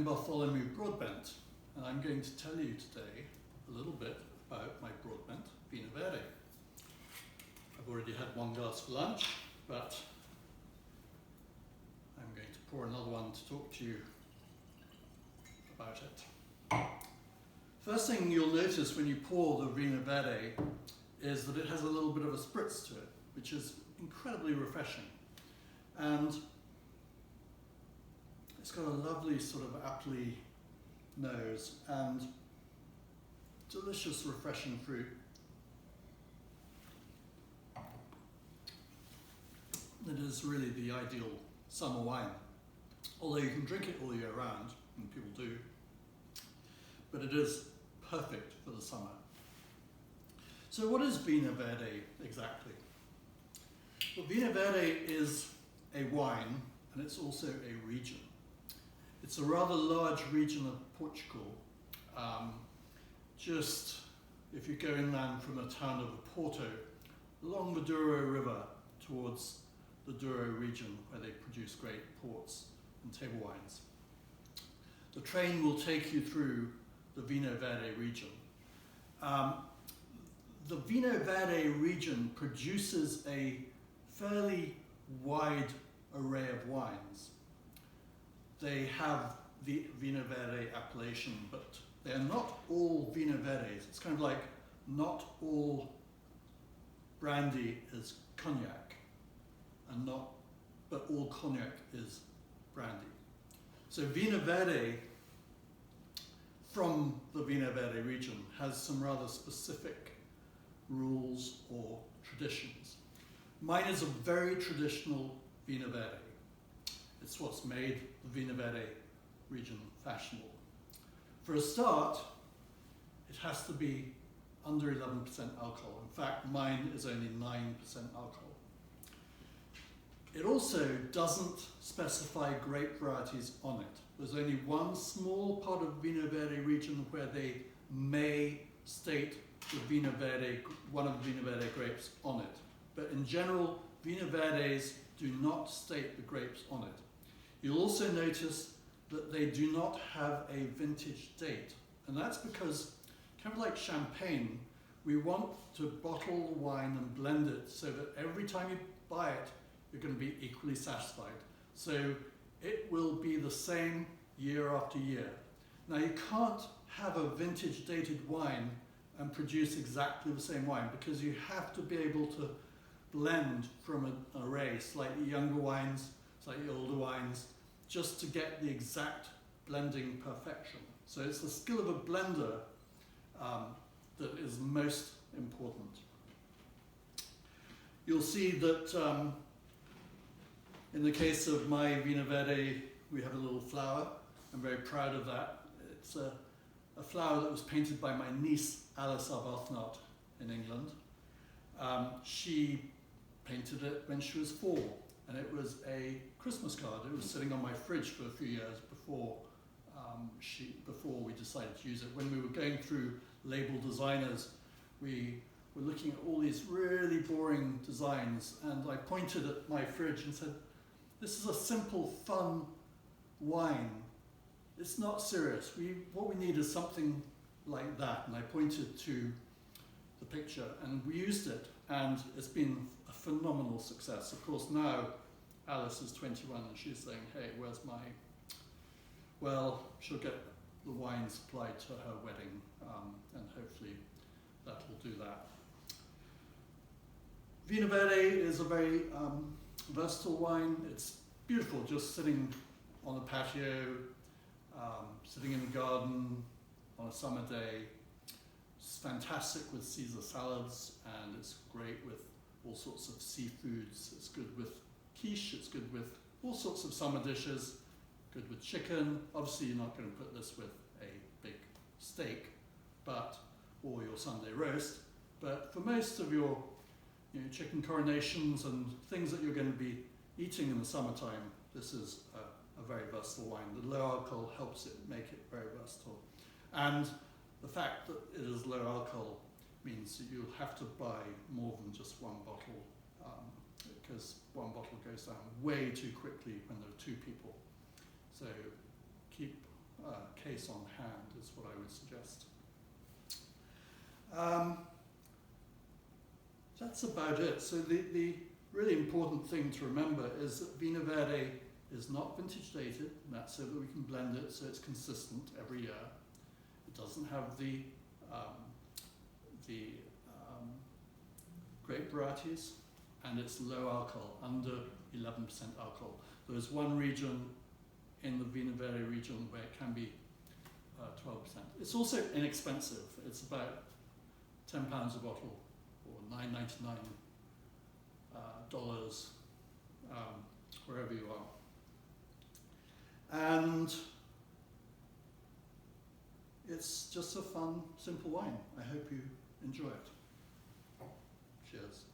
Bartholomew Broadbent, and I'm going to tell you today a little bit about my Broadbent Vinho Verde. I've already had one glass for lunch, but I'm going to pour another one to talk to you about it. First thing you'll notice when you pour the Vinho Verde is that it has a little bit of a spritz to it, which is incredibly refreshing. And it's got a lovely sort of appley nose and delicious, refreshing fruit. It is really the ideal summer wine, although you can drink it all year round, and people do, but it is perfect for the summer. So what is Vinho Verde exactly? Well, Vinho Verde is a wine, and it's also a region. It's a rather large region of Portugal. Just if you go inland from the town of Porto, along the Douro River towards the Douro region where they produce great ports and table wines. The train will take you through the Vinho Verde region. The Vinho Verde region produces a fairly wide array of wines. They have the Vinho Verde appellation, but they are not all Vinho Verdes. It's kind of like not all brandy is cognac, but all cognac is brandy. So Vinho Verde from the Vinho Verde region has some rather specific rules or traditions. Mine is a very traditional Vinho Verde. It's what's made the Vinho Verde region fashionable. For a start, it has to be under 11% alcohol. In fact, mine is only 9% alcohol. It also doesn't specify grape varieties on it. There's only one small part of Vinho Verde region where they may state the Vinho Verde, one of the Vinho Verde grapes on it. But in general, Vinho Verdes do not state the grapes on it. You'll also notice that they do not have a vintage date. And that's because, kind of like champagne, we want to bottle the wine and blend it so that every time you buy it, you're going to be equally satisfied. So it will be the same year after year. Now you can't have a vintage dated wine and produce exactly the same wine because you have to be able to blend from an array, slightly younger wines, slightly older wines, just to get the exact blending perfection. So it's the skill of a blender that is most important. You'll see that in the case of my Vinho Verde, we have a little flower. I'm very proud of that. It's a flower that was painted by my niece, Alice Arbuthnot, in England. She painted it when she was 4, and it was a Christmas card. It was sitting on my fridge for a few years before we decided to use it. When we were going through label designers, we were looking at all these really boring designs, and I pointed at my fridge and said, "This is a simple, fun wine. It's not serious. What we need is something like that." And I pointed to the picture, and we used it, and it's been a phenomenal success. Of course, now Alice is 21, and she's saying, "Hey, where's my..." Well, she'll get the wine supplied to her wedding, and hopefully that will do that. Vinho Verde is a very versatile wine. It's beautiful just sitting on a patio, sitting in the garden on a summer day. It's fantastic with Caesar salads, and it's great with all sorts of seafoods. It's good with quiche, it's good with all sorts of summer dishes, good with chicken. Obviously you're not going to put this with a big steak, or your Sunday roast, but for most of your chicken coronations and things that you're going to be eating in the summertime, this is a very versatile wine. The low alcohol helps it make it very versatile. And the fact that it is low alcohol means that you'll have to buy more than just one bottle, because one bottle goes down way too quickly when there are 2 people. So keep case on hand is what I would suggest. That's about it. So the really important thing to remember is that Vinho Verde is not vintage dated, and that's so that we can blend it so it's consistent every year. It doesn't have the grape varieties, and it's low alcohol, under 11% alcohol. There's one region in the Vinho Verde region where it can be 12%. It's also inexpensive. It's about £10 a bottle, or $9.99 dollars, wherever you are. And it's just a fun, simple wine. I hope you enjoy it. Cheers.